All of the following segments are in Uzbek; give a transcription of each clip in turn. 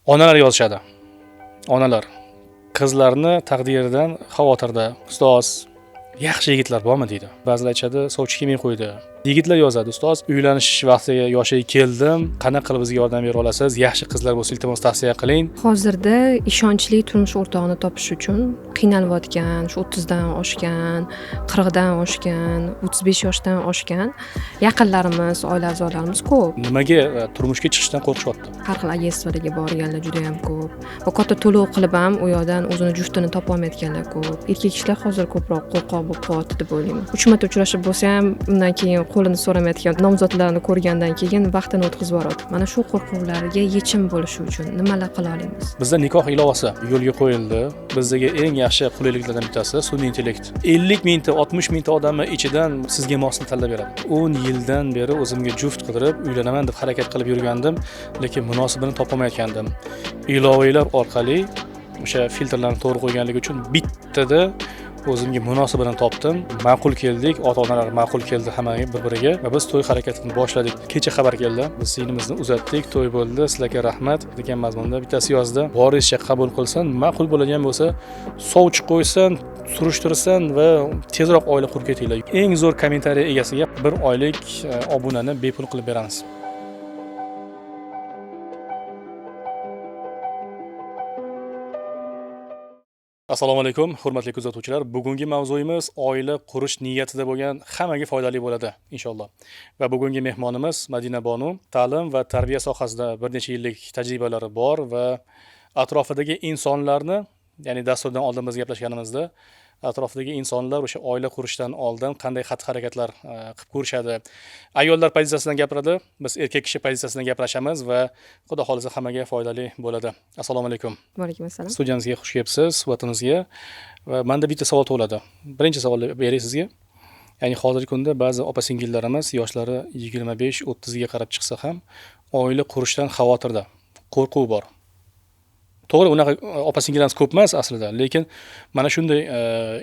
Onalar yozishadi. Onalar qizlarni taqdiridan xavotirda. Ustoz, yaxshi yigitlar bormi deydi. Ba'zilar aytadi, sovchi kelmay qo'ydi. Yigitlar yozadi, ustoz, uylanish vaqtiga yoshiga keldim, qanaqa qilib bizga yordam bera olasiz? Yaxshi qizlar bo'lsa iltimos tavsiya qiling. Hozirda ishonchli turmush o'rtog'ini topish uchun qiynalayotgan, shu 30 dan oshgan, 40 dan oshgan, 35 yoshdan oshgan yaqinlarimiz, oila a'zolarimiz ko'p. Nimaga turmushga chiqishdan qo'rqishyapti? Har xil agentstvalarga borganlar juda ham ko'p. Va katta to'lov qilib ham u yoqdan o'zini juftini topa olmayotganlar ko'p. Erkak kishilar hozir ko'proq qo'rqoq bo'lib qoldi deb o'ylayman. 3 marta uchrashib bo'lsa ham, undan keyin qo'lini so'ramayotgan nomzodlarni ko'rgandan keyin vaqtini o'tkazib yuboradi. Mana shu qo'rquvlarga yechim bo'lishi uchun nimalar qila olamiz? Bizda nikoh ilovasi yo'lga qo'yildi. Bizdagi eng yaxshi qulayliklardan bittasi sun'iy intellekt. 50 mingta, 60 mingta odamni ichidan sizga mosini tanlab beradi. 10 yildan beri o'zimga juft qidirib, uylanaman deb harakat qilib yurgandim, lekin munosibini topolmayotgandim. Ilovalar orqali o'sha filtrlarni to'g'ri qo'yganligi uchun bittada o'zimga munosibini topdim. Ma'qul keldik, ota-onalar ma'qul keldi hammaga bir-biriga va biz to'y harakatini boshladik. Kecha xabar keldi. Biz sinimizni uzatdik, to'y bo'ldi. Sizlarga rahmat degan mazmunda bittasi yozdi. Boringizcha qabul qilsan, ma'qul bo'ladigan bo'lsa, sovchi qo'ysan, surishtirsan va tezroq oila qurib ketinglar. Eng zo'r kommentariy egasiga 1 oylik obunani bepul qilib beramiz. Assalomu alaykum, hurmatli kuzatuvchilar. Bugungi mavzuyimiz oila qurish niyatida bo'lgan hammaga foydali bo'ladi, inshaalloh. Va bugungi mehmonimiz Madina Bonu, ta'lim va tarbiya sohasida bir necha yillik tajribalari bor va atrofidagi insonlarni, ya'ni dasturdan oldin biz gaplashganimizda, atrofidagi insonlar o'sha oila qurishdan oldin qanday xatti-harakatlar qilib ko'rishadi. Ayollar pozitsiyasidan gapiradi, biz erkak kishi pozitsiyasidan gaplashamiz va xudo xolisa hammaga foydali bo'ladi. Assalomu alaykum. Va alaykum assalom. Studiyamizga xush kelibsiz, suhbatimizga. Va menda bitta savol tug'iladi. Birinchi savolni beray sizga. Ya'ni hozirgi kunda ba'zi opa-singillarimiz yoshlari 25-30 ga qarab chiqsa ham oila qurishdan xavotirda, qo'rquv bor. To'g'ri, unaqa opa-singillarimiz ko'p emas aslida, lekin mana shunday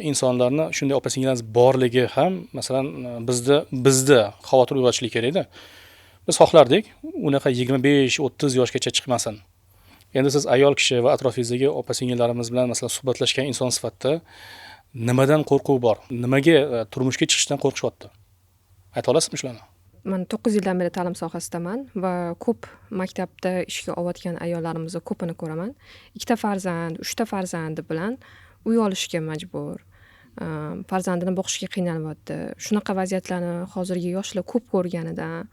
insonlarni, shunday opa-singillarimiz borligi ham masalan bizda xavotir uyg'otishlik kerak-da. Biz xohlardik, unaqa 25-30 yoshgacha chiqmasin. Endi siz ayol kishi va atrofingizdagi opa-singillarimiz bilan masalan suhbatlashgan inson sifatida nimadan qo'rquv bor? Nimaga turmushga chiqishdan qo'rqishyapti? Ayta olasizmi shularni? Men 9 yildan beri ta'lim sohasidaman va ko'p maktabda ishga olayotgan ayollarimizni ko'pini ko'raman. 2 ta farzand, 3 ta farzandi bilan uy olishga majbur. Farzandini boqishga qiynalyapti. Shunaqa vaziyatlarni hozirgi yoshlar ko'p ko'rganidan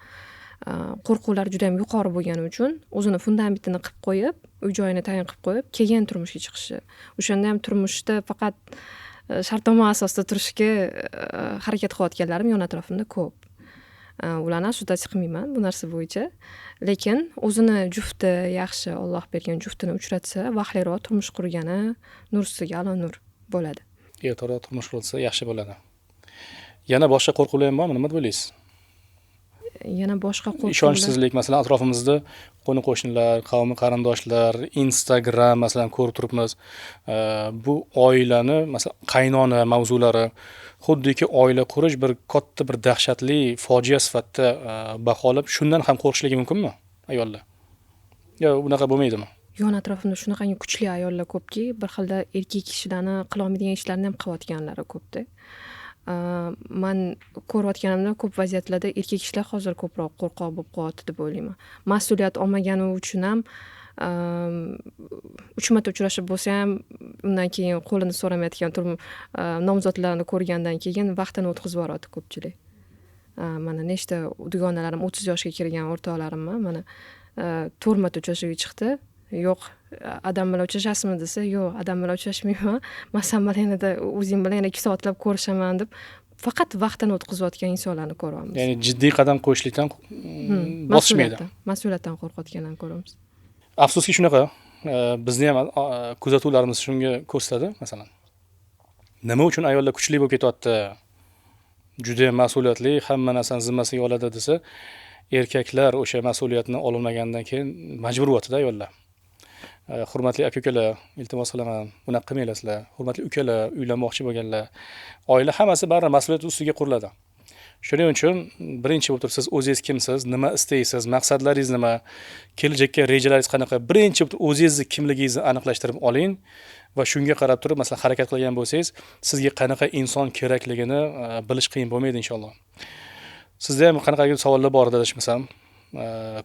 qo'rquvlar juda ham yuqori bo'lgani uchun o'zini fundamentini qilib qo'yib, uy joyini tayin qilib qo'yib, keyin turmushga chiqishi. O'shanda ham turmushda faqat shartnoma asosida turishga harakat qilayotganlarim yon atrofimda ko'p. Ularni asudasi qilmayman bu narsa bo'yicha, lekin o'zini jufti yaxshi, Alloh bergan juftini uchratsa, vaqtliroq turmush qurgani nur ustiga alo nur bo'ladi. Ertaroq turmush qursa yaxshi bo'ladi. Yana boshqa qo'rquvlar ham bormi? Nima deb o'ylaysiz? Yana boshqa qo'rquvlar. Ishonchsizlik, masalan, atrofimizda qo'ni-qo'shnilar, qavmi qarindoshlar, Instagram masalan ko'rib turibmiz. Bu oilani, masalan, qaynona mavzulari xuddiki oila qurish bir katta bir dahshatli fojia sifatida baholab, shundan ham qo'rqishligi mumkinmi ayollar? Yo, unaqa bo'lmaydimi? Yon atrofimda shunaqangi kuchli ayollar ko'pki, bir xilda erkak kishilarni qila olmaydigan ishlarni ham qilayotganlari ko'pda. Men ko'rayotganimda ko'p vaziyatlarda erkak kishilar hozir ko'proq qo'rqoq bo'lib qoldi deb o'ylayman. Mas'uliyat olmagani uchun ham 3 marta uchrashib bo'lsa ham, undan keyin qo'lini so'ramayotgan nomzodlarni ko'rgandan keyin vaqtini o'tkazib yuboradi ko'pchilik. Mana nechta dugonalarim 30 yoshga kirgan o'rtoqlarimni mana 4 marta uchrashuvga chiqdi. Yo'q, adam bilan uchrashasizmi desa, yo'q, adam bilan uchrashmayman. Men sen bilan yana o'zing bilan yana 2 soatlab ko'rishaman deb faqat vaqtini o'tkazayotgan insonlarni ko'ramiz. Ya'ni jiddiy qadam qo'yishlikdan bosishmaydi. Mas'uliyatdan qo'rqayotganlarni ko'ramiz. Afsuski shunaqa. Bizni ham kuzatuvlarimiz shunga ko'rsatadi, masalan. Nima uchun ayollar kuchli bo'lib ketyapti? Juda ham mas'uliyatli, hamma narsani zimmasiga oladi desa, erkaklar o'sha mas'uliyatni olmagandan keyin majbur bo'lyapti ayollar. Hurmatli aka-ukalar, iltimos qilaman, bunaqa qilmanglar. Hurmatli ukalar, uylanmoqchi bo'lganlar, oila hammasi baribir mas'uliyat ustiga quriladi. Shuning uchun birinchi bo'lib turib siz o'zingiz kimsiz, nima istaysiz, maqsadlaringiz nima, kelajakka rejalaringiz qanaqa, birinchi bo'lib o'zingizni kimligingizni aniqlashtirib oling va shunga qarab turib masalan harakat qilgan bo'lsangiz, sizga qanaqa inson kerakligini bilish qiyin bo'lmaydi inshaalloh. Sizda ham qanaqadir savollar bor edi adashmasam,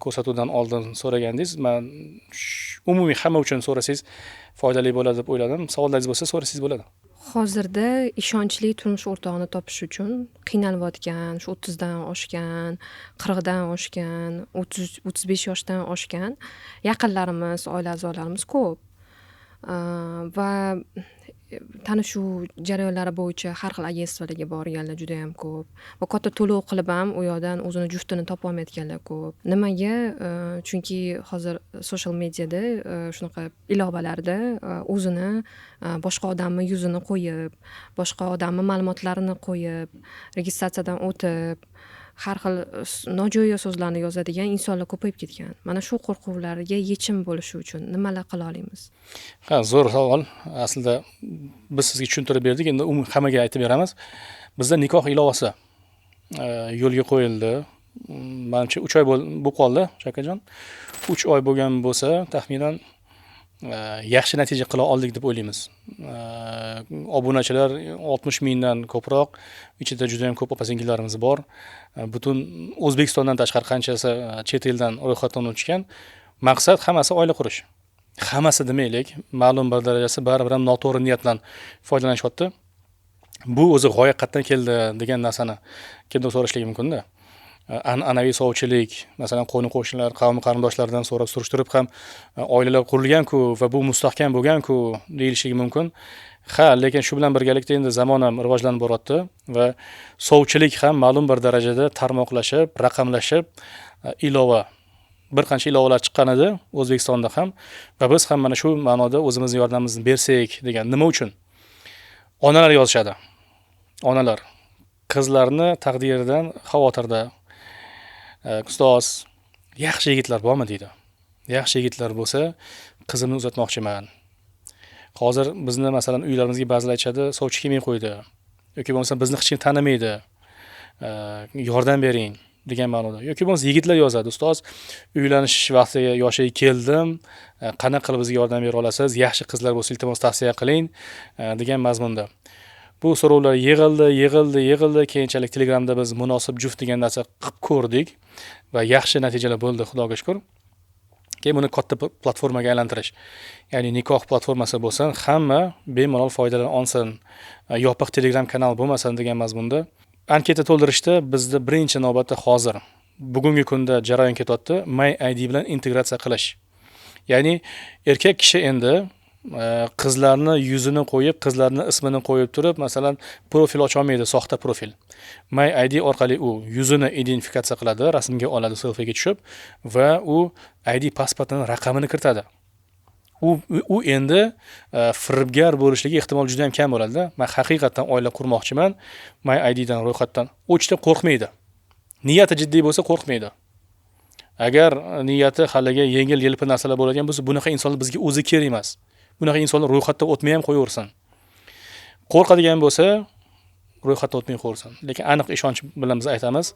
ko'rsatuvdan oldin so'ragandingiz. Men umumiy hamma uchun so'rasangiz foydali bo'ladi deb o'yladim. Savollaringiz bo'lsa so'rasangiz bo'ladi. Hozirda ishonchli turmush o'rtog'ini topish uchun qiynalayotgan, shu 30 dan oshgan, 40 dan oshgan, 30-35 yoshdan oshgan yaqinlarimiz, oila a'zolarimiz ko'p. Va tanishuv jarayonlari bo'yicha har xil agentstvalarga borganlar juda ham ko'p. Va katta to'lov qilib ham u yoqdan o'zini juftini topa olmayotganlar ko'p. Nimaga? Chunki hozir social mediada shunaqa ilovalarda o'zini boshqa odamni yuzini qo'yib, boshqa odamni ma'lumotlarini qo'yib, registratsiyadan o'tib, har xil nojo'ya so'zlarni yozadigan insonlar ko'payib ketgan. Mana shu qo'rquvlarga yechim bo'lishi uchun nimalar qila olamiz? Ha, zo'r savol. Aslida biz sizga tushuntirib berdik, endi hammaga aytib beramiz. Bizda nikoh ilovasi yo'lga qo'yildi. Menimcha 3 oy bo'lib qoldi, Shakajon. 3 oy bo'lgan bo'lsa, taxminan yaxshi natija qila oldik deb o'ylaymiz. Obunachilar 60 mingdan ko'proq, ichida juda ham ko'p opa-singillarimiz bor. Butun O'zbekistondan tashqari qanchasi chet eldan ro'yxatdan o'tishgan. Maqsad hammasi oila qurish. Hammasi demaylik, ma'lum bir darajasi baribir ham noto'g'ri niyat bilan foydalanishyapti. Bu o'zi g'oya qayerdan keldi degan narsani kimdir so'rashligi mumkin-da. An'anaviy sovchilik, masalan, qo'ni-qo'shnilar, qavm qarindoshlardan so'rab surishtirib ham oilalar qurilgan-ku va bu mustahkam bo'lgan-ku deyilishligi mumkin. Ha, lekin shu bilan birgalikda endi zamon ham rivojlanib boryapti va sovchilik ham ma'lum bir darajada tarmoqlashib, raqamlashib, ilova bir qancha ilovalar chiqqan edi O'zbekistonda ham va biz ham mana shu ma'noda o'zimizning yordamimizni bersak degan. Nima uchun? Onalar yozishadi. Onalar qizlarni taqdiridan xavotirda. Ustoz, yaxshi yigitlar bormi deydi. Yaxshi yigitlar bo'lsa, qizimni uzatmoqchiman. Hozir bizni masalan uylarimizga ba'zilar aytishadi, sovchi kelmay qo'ydi yoki bo'lmasa bizni hech kim tanimaydi. Yordam bering degan ma'noda. Yoki bo'lmasa yigitlar yozadi, ustoz, uylanish vaqtiga yoshiga keldim, qanaqa qilib bizga yordam bera olasiz? Yaxshi qizlar bo'lsa iltimos tavsiya qiling degan mazmunda. Bu so'rovlar yig'ildi. Keyinchalik Telegramda biz munosib juft degan narsa qilib ko'rdik va yaxshi natijalar bo'ldi, xudoga shukr. Keyin buni katta platformaga aylantirish. Ya'ni nikoh platformasi bo'lsin, hamma bemalol foydalana olsin. Yopiq Telegram kanal bo'lmasin degan mazmunda anketa to'ldirishda bizda birinchi navbatda hozir bugungi kunda jarayon ketyapti, MyID bilan integratsiya qilish. Ya'ni erkak kishi endi qizlarni yuzini qo'yib, qizlarni ismini qo'yib turib, masalan, profil ocha olmaydi, soxta profil. MyID orqali u yuzini identifikatsiya qiladi, rasmga oladi, selfiega tushib va u ID pasportining raqamini kiritadi. U endi firibgar bo'lishligi ehtimol juda ham kam bo'ladi. Men haqiqatan oila qurmoqchiman, MyID dan ro'yxatdan o'chishdan qo'rqmaydi. Niyati jiddiy bo'lsa qo'rqmaydi. Agar niyati haliga yengil-yelpi narsalar bo'ladigan bo'lsa, bunaqa insonlar bizga o'zi kerak emas. Bunaqa insonlar ro'yxatdan o'tmay ham qo'yaversin. Qo'rqadigan bo'lsa, ro'yxatdan o'tmay qo'yaversin. Lekin aniq ishonch bilan biz aytamiz,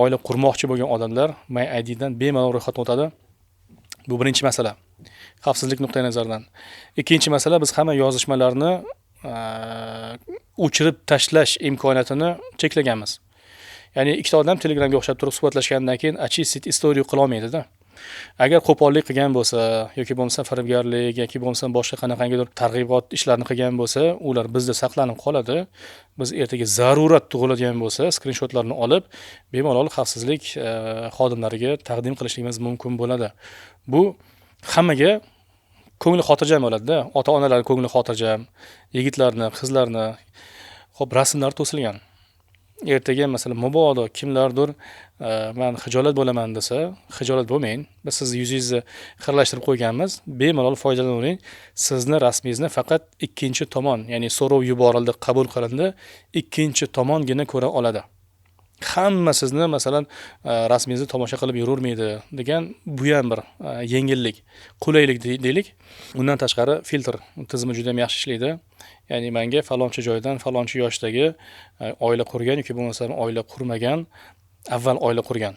oila qurmoqchi bo'lgan odamlar MyID dan bemalol ro'yxatdan o'tadi. Bu birinchi masala. Xavfsizlik nuqtai nazaridan. Ikkinchi masala, biz hamma yozishmalarni o'chirib tashlash imkoniyatini cheklaganmiz. Ya'ni ikkita odam Telegramga o'xshab turib suhbatlashgandan keyin achishit istoriya qila olmaydi-da. Agar qo'pollik qilgan bo'lsa yoki bo'lmasa firibgarlik yoki bo'lmasa boshqa qanaqangidir targ'ibot ishlarini qilgan bo'lsa, ular bizda saqlanib qoladi. Biz ertaga zarurat tug'iladigan bo'lsa, skrinshotlarni olib, bemalol xavfsizlik xodimlariga taqdim qilishimiz mumkin bo'ladi. Bu hammaga ko'ngli xotirjam bo'ladi-da. Ota-onalar ko'ngli xotirjam, yigitlarni, qizlarni, xo'p, rasmlar to'silgan. Ertaga masalan mabodo kimlardir men xijolat bo'laman desa, xijolat bo'lmang. Biz sizni yuzingizni xiralashtirib qo'yganmiz. Bemalol foydalaning. Sizni rasmingizni faqat ikkinchi tomon, ya'ni so'rov yuborildi, qabul qilindi, ikkinchi tomongina ko'ra oladi. Hamma sizni masalan rasmingizni tomosha qilib yuravermaydi degan bu ham bir yengillik, qulaylik deylik. Undan tashqari filtr tizimi juda ham yaxshi ishlaydi. Ya'ni menga falonchi joydan, falonchi yoshdagi oila qurgan yoki bo'lmasam oila qurmagan, avval oila qurgan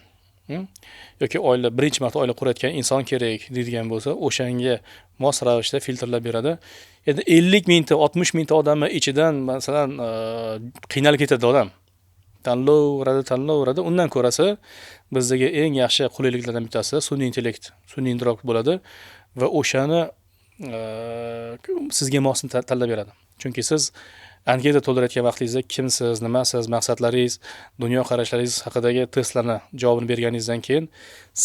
yoki oila birinchi marta oila qurayotgan inson kerak deydigan bo'lsa, o'shanga mos ravishda filtrlab beradi. Endi 50 mingta, 60 mingta odamni ichidan masalan qiynalib ketadi odam. Tanlayveradi. Undan ko'rasi bizdagi eng yaxshi qulayliklardan bittasi sun'iy intellekt, sun'iy idrok bo'ladi va o'shani sizga mosini tanlab beradi. Chunki siz anketa to'ldirayotgan vaqtingizda kimsiz, nimasiz, maqsadlaringiz, dunyo qarashlaringiz haqidagi testlarni javobini berganingizdan keyin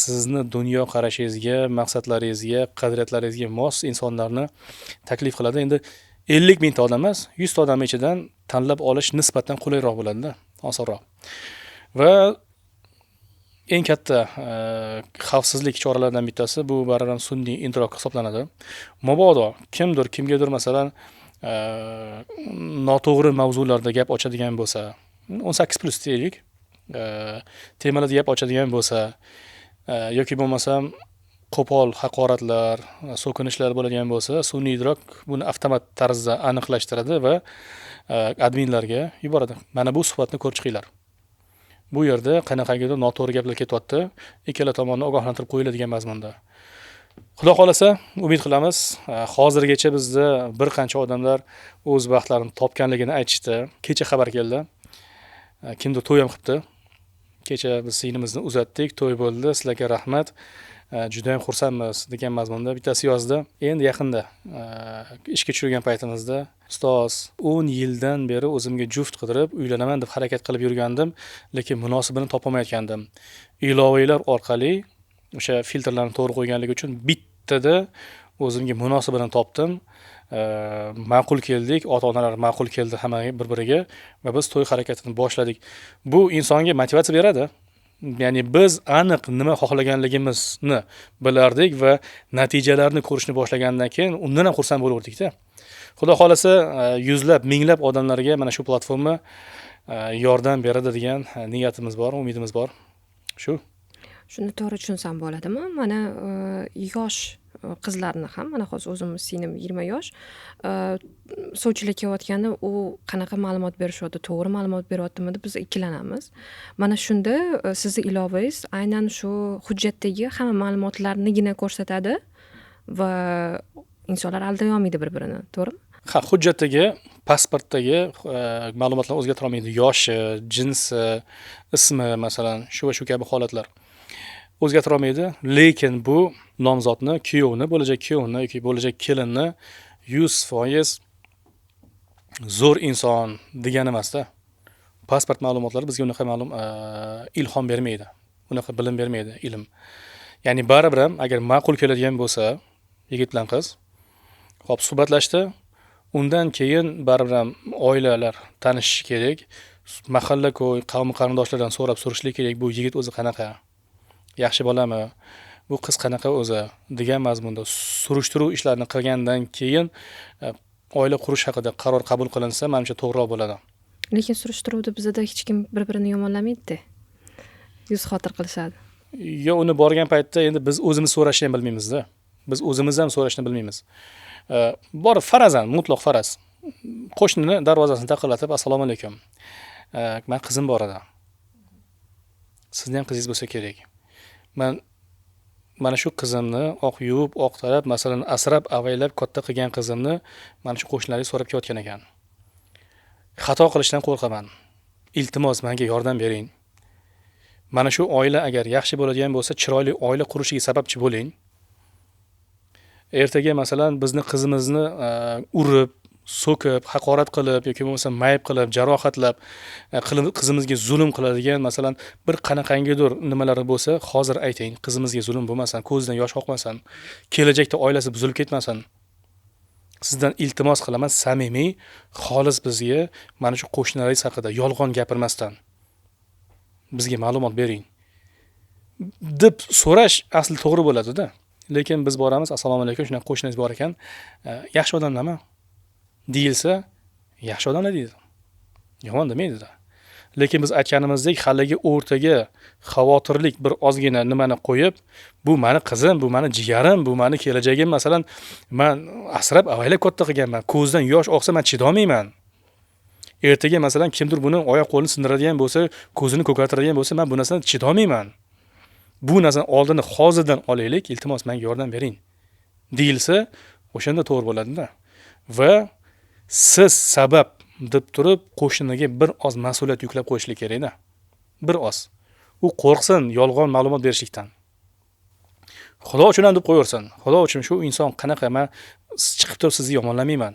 sizni dunyo qarashingizga, maqsadlaringizga, qadriyatlaringizga mos insonlarni taklif qiladi. Endi 50 mingta odam emas, 100 ta odam ichidan tanlab olish nisbatan qulayroq bo'ladi-da, osonroq. Va eng katta xavfsizlik choralaridan bittasi bu baribir sun'iy idrok hisoblanadi. Mabodo kimgadir masalan noto'g'ri mavzularda gap ochadigan bo'lsa, 18+ deylik, temalarda gap ochadigan bo'lsa yoki bo'lmasam qo'pol haqoratlar, so'kinishlar bo'ladigan bo'lsa, sun'iy idrok buni avtomat tarzda aniqlashtiradi va adminlarga yuboradi. Mana bu suhbatni ko'rib chiqinglar. Bu yerda qanaqagidir noto'g'ri gaplar ketyapti, ikkala tomonni ogohlantirib qo'yiladigan mazmunda. Xudo xolasa, umid qilamiz, hozirgacha bizda bir qancha odamlar o'z baxtlarini topganligini aytishdi. Kecha xabar keldi. Kimdir to'y ham qilibdi. Kecha biz singlimizni uzatdik, to'y bo'ldi, sizlarga rahmat. Juda ham xursandmiz degan mazmunda bittasi yozdi. Endi yaqinda ishga tushirgan paytimizda ustoz 10 yildan beri o'zimga juft qidirib uylanaman deb harakat qilib yurgandim, lekin munosibini topolmayotgandim. Ilovalar orqali o'sha filtrlarni to'g'ri qo'yganligi uchun bittada o'zimga munosibini topdim. Ma'qul keldik, ota-onalar ma'qul keldi hamma bir-biriga va biz to'y harakatini boshladik. Bu insonga motivatsiya beradi. Ya'ni biz aniq nima xohlaganligimizni bilardik va natijalarni ko'rishni boshlagandan keyin undan ham xursand bo'lardik-da. Xudo xolasa yuzlab, minglab odamlarga mana shu platforma yordam beradi degan niyatimiz bor, umidimiz bor. Shu. Shuni to'g'ri tushunsam bo'ladimi? Mana yosh qizlarni ham, mana hozir o'zimiz singlim 20 yosh, sovchilar kelayotganda u qanaqa ma'lumot berishyapti, to'g'ri ma'lumot beryaptimi deb biz ikkilanamiz. Mana shunda sizni ilovangiz aynan shu hujjatdagi hamma ma'lumotlarnigina ko'rsatadi va insonlar alday olmaydi bir-birini, to'g'rimi? Ha, hujjatdagi, pasportdagi ma'lumotlarni o'zgartira olmaydi. Yoshi, jinsi, ismi masalan, shu va shu kabi holatlar o'zgartira olmaydi, lekin bu nomzodni, kuyovni, bo'lajak kuyovni yoki bo'lajak kelinni 100% zo'r inson degani emasda. Pasport ma'lumotlari bizga unaqa ilhom bermaydi. Unaqa bilim bermaydi, ilm. Ya'ni baribir ham agar ma'qul keladigan bo'lsa, yigit bilan qiz, hop suhbatlashdi, undan keyin baribir ham oilalar tanishishi kerak. Mahalla-ko'y, qavm qarindoshlardan so'rab surishlik kerak, bu yigit o'zi qanaqa? Yaxshi bolami? Bu qiz qanaqa o'zi? degan mazmunda surishtiruv ishlarini qilgandan keyin oila qurish haqida qaror qabul qilinsa, menimcha to'g'riroq bo'ladi. Lekin surishtiruvda bizda hech kim bir-birini yomonlamaydi-da. Yuz xotir qilishadi. Yo, uni borgan paytda endi biz o'zimiz so'rashni ham bilmaymiz-da. Biz o'zimiz ham so'rashni bilmaymiz. Bor farazan, mutlaq faraz. Qo'shnini darvozasini taqillatib, assalomu alaykum. Men qizim bor edi. Sizni ham qizingiz bo'lsa kerak. Mana shu qizimni oq yuvib, oq tarab, masalan, asrab, avaylab katta qilgan qizimni mana shu qo'shnilaringiz so'rab kelayotgan ekan. Xato qilishdan qo'rqaman. Iltimos, menga yordam bering. Mana shu oila agar yaxshi bo'ladigan bo'lsa, chiroyli oila qurishiga sababchi bo'ling. Ertaga masalan bizni qizimizni urib, so'kib, haqorat qilib yoki bo'lmasa mayib qilib, jarohatlab, qizimizga zulm qiladigan masalan bir qanaqangidir nimalari bo'lsa, hozir ayting, qizimizga zulm bo'lmasin, ko'zidan yosh oqmasin, kelajakda oilasi buzilib ketmasin. Sizdan iltimos qilaman, samimiy, xolis bizga mana shu qo'shnilaringiz haqida yolg'on gapirmasdan bizga ma'lumot bering deb so'rash asli to'g'ri bo'ladi-da. Lekin biz boramiz, assalomu alaykum, shunaqa qo'shningiz bor ekan, yaxshi odamlarmi? deyilsa, yaxshi odamlar deydi. Yomon demaydi-da. Lekin biz aytganimizdek, haligi o'rtaga xavotirlik bir ozgina nimani qo'yib, bu meni qizim, bu meni jigarim, bu meni kelajagim, masalan, men asrab avaylab katta qilganman. Ko'zdan yosh oqsa men chidolmayman. Ertaga masalan kimdir buni oyoq qo'lini sindiradigan bo'lsa, ko'zini ko'kartiradigan bo'lsa, men bu narsadan chidolmayman. Bu narsani oldini hozirdan olaylik, iltimos menga yordam bering deyilsa, o'shanda to'g'ri bo'ladida. Va siz sabab deb turib qo'shniga bir oz mas'uliyat yuklab qo'yishlik kerak-da. Bir oz. U qo'rqsin yolg'on ma'lumot berishlikdan. Xudo uchun ham deb qo'yarsan. Xudo uchun shu inson qanaqa, men chiqib turib sizni yomonlamayman.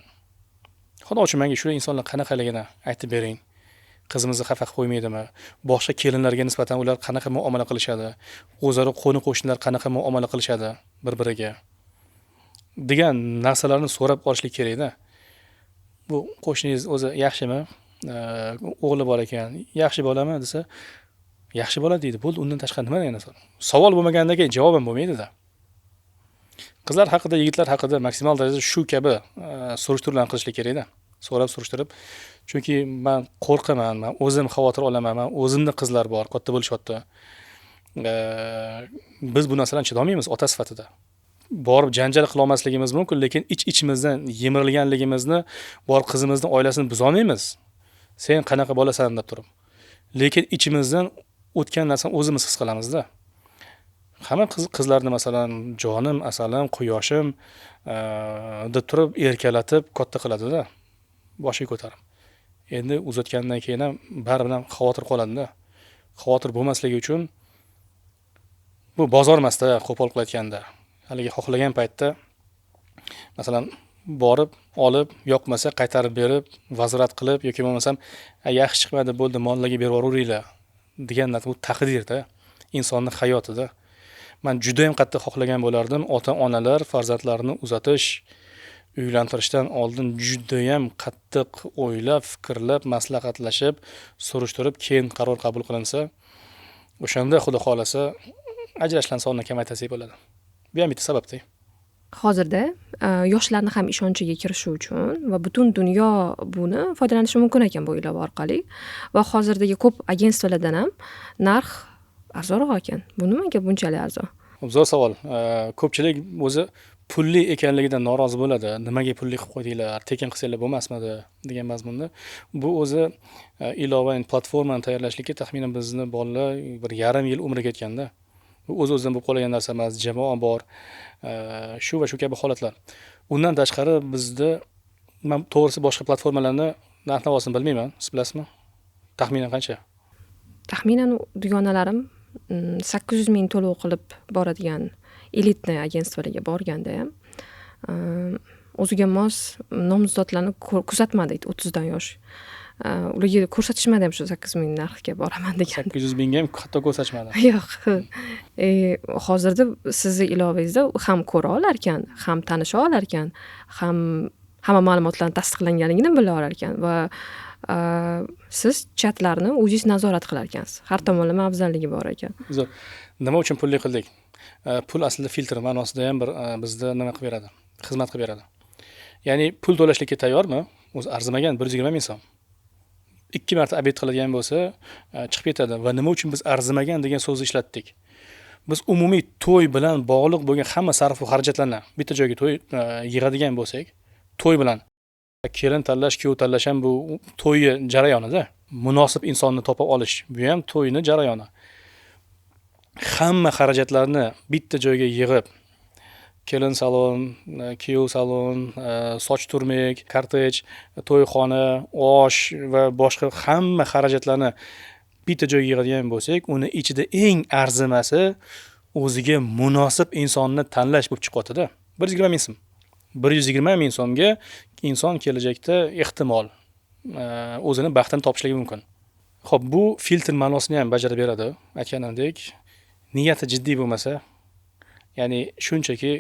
Xudo uchun menga shu insonlar qanaqaligini aytib bering. Qizimizni xafa qilib qo'ymaydimi? Boshqa kelinlarga nisbatan ular qanaqa muomala qilishadi? O'zaro qo'ni-qo'shnilar qanaqa muomala qilishadi bir-biriga? Degan narsalarni so'rab olishlik kerak-da. Bu qo'shningiz o'zi yaxshimi? O'g'li bor ekan, yaxshi bolami desa, yaxshi bola deydi. Bo'ldi, undan tashqari nima degan narsa? Savol bo'lmagandan keyin javob ham bo'lmaydi-da. Qizlar haqida, yigitlar haqida maksimal darajada shu kabi surishtiruvlarni qilishlik kerak-da. So'rab surishtirib, chunki men qo'rqaman, men o'zim xavotir olaman, men o'zimda qizlar bor, katta bo'lishyapti. Biz bu narsalarni chidolmaymiz ota sifatida. Borib janjal qila olmasligimiz mumkin, lekin ich-ichimizdan yemirilganligimizni, bor qizimizning oilasini buzolmaymiz. Sen qanaqa bo'lasan deb turib. Lekin ichimizdan o'tgan narsani o'zimiz his qilamiz-da. Hamma qizlarni masalan jonim, asalim, quyoshim deb turib erkalatib katta qiladi-da. Boshiga ko'tarib. Endi uzatgandan keyin ham baribir xavotir qoladi-da. Xavotir bo'lmasligi uchun bu bozor emas-da, qo'pol qilib aytganda. Haligi xohlagan paytda masalan borib, olib, yoqmasa qaytarib berib, vazirat qilib yoki bo'lmasam yaxshi chiqmadi, bo'ldi, mollarga berib yuboringlar degan narsa bu taqdirda, insonning hayotida. Men juda ham qattiq xohlagan bo'lardim, ota-onalar farzandlarini uzatish, uylantirishdan oldin juda ham qattiq o'ylab, fikrlab, maslahatlashib, surishtirib, keyin qaror qabul qilinsa, o'shanda xudo xolasa ajrashlar sonini kamaytirsak bo'ladi. Bu ham bitta sababda. Hozirda yoshlarni ham ishonchiga kirishi uchun va butun dunyo buni foydalanishi mumkin ekan bu ilova orqali. Va hozirdagi ko'p agentstvalardan ham narx arzonroq ekan. Bu nimaga bunchalik arzon? Zo'r savol. Ko'pchilik o'zi pulli ekanligidan norozi bo'ladi. Nimaga pulli qilib qo'ydinglar? Tekin qilsanglar bo'lmasmidi degan mazmunda. Bu o'zi ilova platformani tayyorlashlikka taxminan bizni bolalar 1,5 yil umri ketganda. Bu o'z-o'zidan bo'lib qolgan narsa emas, jamoa bor. Shu va shu kabi holatlar. Undan tashqari bizda men to'g'risi boshqa platformalarni narx-navosini bilmayman. Siz bilasizmi? Taxminan qancha? Taxminan dugonalarim 800 ming to'lov qilib boradigan elitni agentstvalarga borganda ham o'ziga mos nomzodlarni kuzatmadi 30 dan yosh. Ularga ko'rsatishmadi ham shu 8 ming narxga boraman degan. 800 mingga ham hatto ko'rsatishmadi. Yo'q. Hozirda sizni ilovangizni ham ko'ra olar ekan, ham tanisha olar ekan, ham hamma ma'lumotlarni tasdiqlanganligini bila olar ekan va siz chatlarni o'zingiz nazorat qilar ekansiz. Har tomonlama afzalligi bor ekan. Zo'r. Nima uchun pulli qildik? Pul aslida filtr ma'nosida ham bir bizda nima qilib beradi? Xizmat qilib beradi. Ya'ni pul to'lashlikka tayyormi? O'zi arzimagan 120 ming so'm. 2 marta obed qiladigan bo'lsa, chiqib ketadi va nima uchun biz arzimagan degan so'zni ishlatdik? Biz umumiy to'y bilan bog'liq bo'lgan hamma sarf va xarajatlarni bitta joyga to'y yig'adigan bo'lsak, to'y bilan kelin tanlash, kuyov tanlash ham bu to'yi jarayonida. Munosib insonni topa olish, bu ham to'yni jarayoni. Hamma xarajatlarni bitta joyga yig'ib, kelin salon, kuyov salon, soch turmak, kortej, to'yxona, osh va boshqa hamma xarajatlarni bitta joyga yig'adigan bo'lsak, uni ichida eng arzimasi o'ziga munosib insonni tanlash bo'lib chiqadi-da. 120 ming so'm. 120 ming so'mga inson kelajakda ehtimol o'zini baxtini topishligi mumkin. Xo'p, bu filtr ma'nosini ham bajarib beradi. Aytganimdek, niyati jiddiy bo'lmasa, ya'ni shunchaki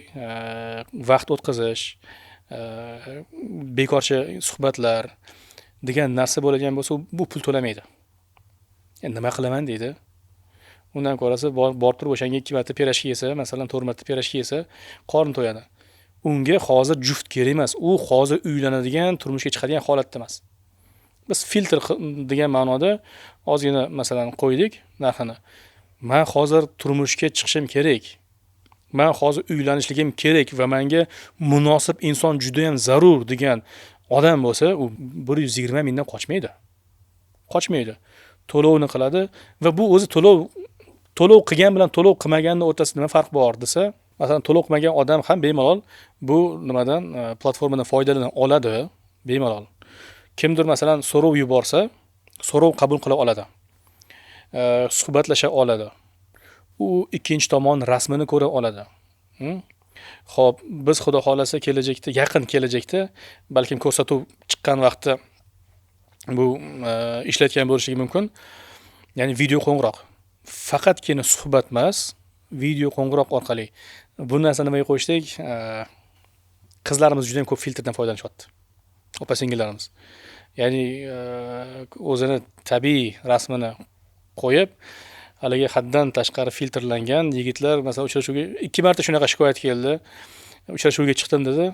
vaqt o'tkazish, bekorchi suhbatlar degan narsa bo'ladigan bo'lsa, bu pul to'lamaydi. Endi nima qilaman deydi. Undan ko'rasa borib turib o'shanga 2 marta pirashka yesa, masalan 4 marta pirashka yesa, qorni to'yadi. Unga hozir juft kerak emas. U hozir uylanadigan, turmushga chiqadigan holatda emas. Biz filtr degan ma'noda ozgina masalan qo'ydik narxini. Men hozir turmushga chiqishim kerak. Men hozir uylanishligim kerak va menga munosib inson juda ham zarur degan odam bo'lsa, u 120 mingdan qochmaydi. Qochmaydi. To'lovni qiladi va bu o'zi to'lov qilgan bilan to'lov qilmaganning o'rtasida nima farq bor desa, masalan to'lov qilmagan odam ham bemalol bu nimadan platformadan foydalana oladi, bemalol. Kimdir masalan so'rov yuborsa, so'rov qabul qila oladi. Suhbatlasha oladi. U ikkinchi tomon rasmini ko'ra oladi. Xo'p, biz xudo xolasa kelajakda, yaqin kelajakda, balkim ko'rsatuv chiqqan vaqtda bu ishlatgan bo'lishi mumkin. Ya'ni video qo'ng'iroq. Faqatgina suhbat emas, video qo'ng'iroq orqali. Bu narsa nimaga qo'yishdik? Qizlarimiz juda ham ko'p filtrdan foydalanishyapti. Opa-singillarimiz. Ya'ni o'zini tabiiy rasmini qo'yib, haligi haddan tashqari filtrlangan yigitlar masalan uchrashuvga 2 marta shunaqa shikoyat keldi. Uchrashuvga chiqdim dedi.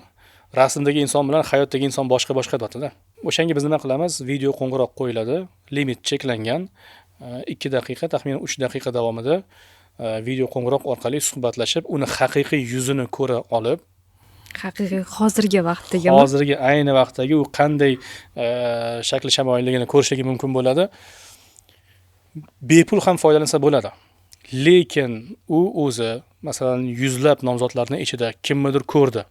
Rasmdagi inson bilan hayotdagi inson boshqa deyapti-da. O'shanga biz nima qilamiz? Video qo'ng'iroq qo'yiladi, limit cheklangan. 2 daqiqa, taxminan 3 daqiqa davomida video qo'ng'iroq orqali suhbatlashib, uni haqiqiy yuzini ko'ra olib, haqiqiy hozirgi vaqtdagi hozirgi ayni vaqtdagi u qanday shakli shamoyilligini ko'rishligi mumkin bo'ladi. Bepul ham foydalansa bo'ladi. Lekin u o'zi masalan yuzlab nomzodlarning ichida kimnidir ko'rdi.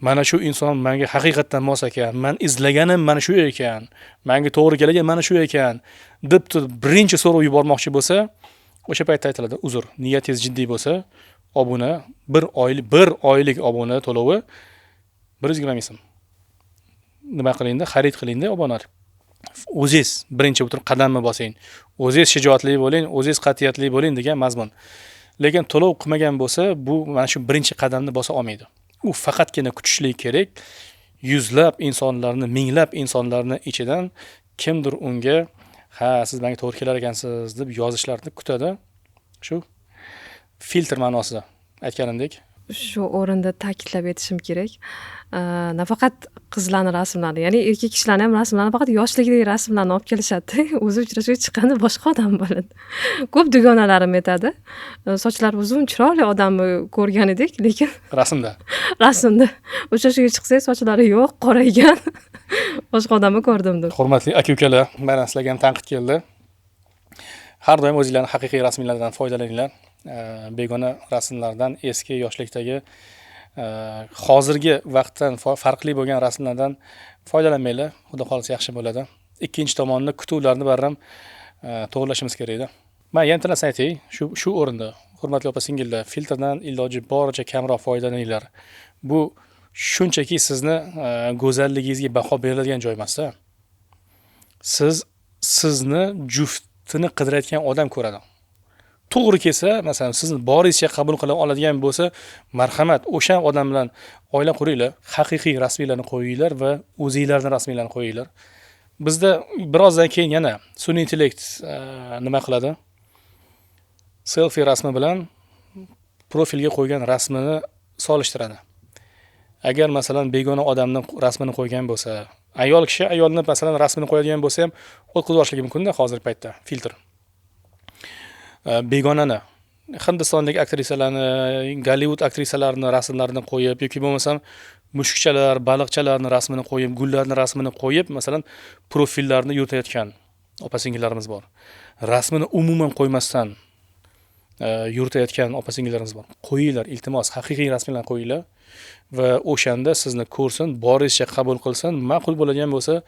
Mana shu inson menga haqiqatan mos ekan, men izlaganim mana shu ekan, menga to'g'ri kelgan mana shu ekan deb birinchi so'rov yubormoqchi bo'lsa, o'sha paytda aytiladi, uzr, niyatingiz jiddiy bo'lsa, obuna 1 oylik obuna to'lovi 120 ming so'm. Nima qilingda, xarid qilingda obunalar. O'zingiz birinchi o'tirib qadamni bosing. O'zingiz shijoatli bo'ling, o'zingiz qat'iyatli bo'ling degan mazmun. Lekin to'lov qilmagan bo'lsa, bu mana shu birinchi qadamni bosa olmaydi. U faqatgina kutishlik kerak. Yuzlab insonlarni, minglab insonlarni ichidan kimdir unga "Ha, siz menga to'g'ri kelar ekansiz" deb yozishlarni kutadi. Shu filtr ma'nosida aytganimdek. Shu o'rinda ta'kidlab o'tishim kerak. Nafaqat qizlarning rasmlari, ya'ni erkak kishilarning ham rasmlarini faqat yoshligidagi rasmlarni olib kelishadi. O'zi uchrashuvga chiqqanda boshqa odam bo'ladi. Ko'p dugonalarim aytadi. Sochlari uzun, chiroyli odamni ko'rgan edik, lekin rasmda uchrashuvga chiqsak sochlari yo'q, qoraygan. Boshqa odamni ko'rdim deb. Hurmatli aka-ukalar, mana sizlarga ham tanqid keldi. Har doim o'zingizlarning haqiqiy rasmlardan foydalaninglar. Begona rasmlardan, eski yoshlikdagi hozirgi vaqtdan farqli bo'lgan rasmlardan foydalanmanglar. Xudo xolisa yaxshi bo'ladi. Ikkinchi tomonni kutuvlarni barram to'g'rilashimiz kerak-da. Men yana narsa aytay, shu o'rinda hurmatli opa-singillar, filtrdan iloji boricha kamroq foydalaninglar. Bu shunchaki sizni go'zalligingizga baho beriladigan joy emas-da. Sizni juftini qidirayotgan odam ko'radi. To'g'ri kelsa, masalan, sizni boringizcha qabul qila oladigan bo'lsa, marhamat, o'sha odam bilan oila quringlar, haqiqiy rasmiylarni qo'yinglar va o'zingizlarning rasmiylarni qo'yinglar. Bizda birozdan keyin yana sun'iy intellekt nima qiladi? Selfie rasmi bilan profilga qo'ygan rasmini solishtiradi. Agar masalan begona odamning rasmini qo'ygan bo'lsa, ayol kishi ayolning masalan rasmini qo'yadigan bo'lsa ham o'tkazib yuborishligi mumkin-da hozirgi paytda filtr. Begonani, Hindistonlik aktrisalarni, Gollivud aktrisalarining rasmlarini qo'yib yoki bo'lmasam mushukchalar, baliqchalarning rasmini qo'yib, gullarning rasmini qo'yib, masalan, profillarni yuritayotgan opa-singillarimiz bor. Rasmini umuman qo'ymasdan yuritayotgan opa-singillarimiz bor. Qo'yinglar, iltimos, haqiqiy rasmlarni qo'yinglar va o'shanda sizni ko'rsin, boringizcha qabul qilsin, ma'qul bo'ladigan bo'lsa,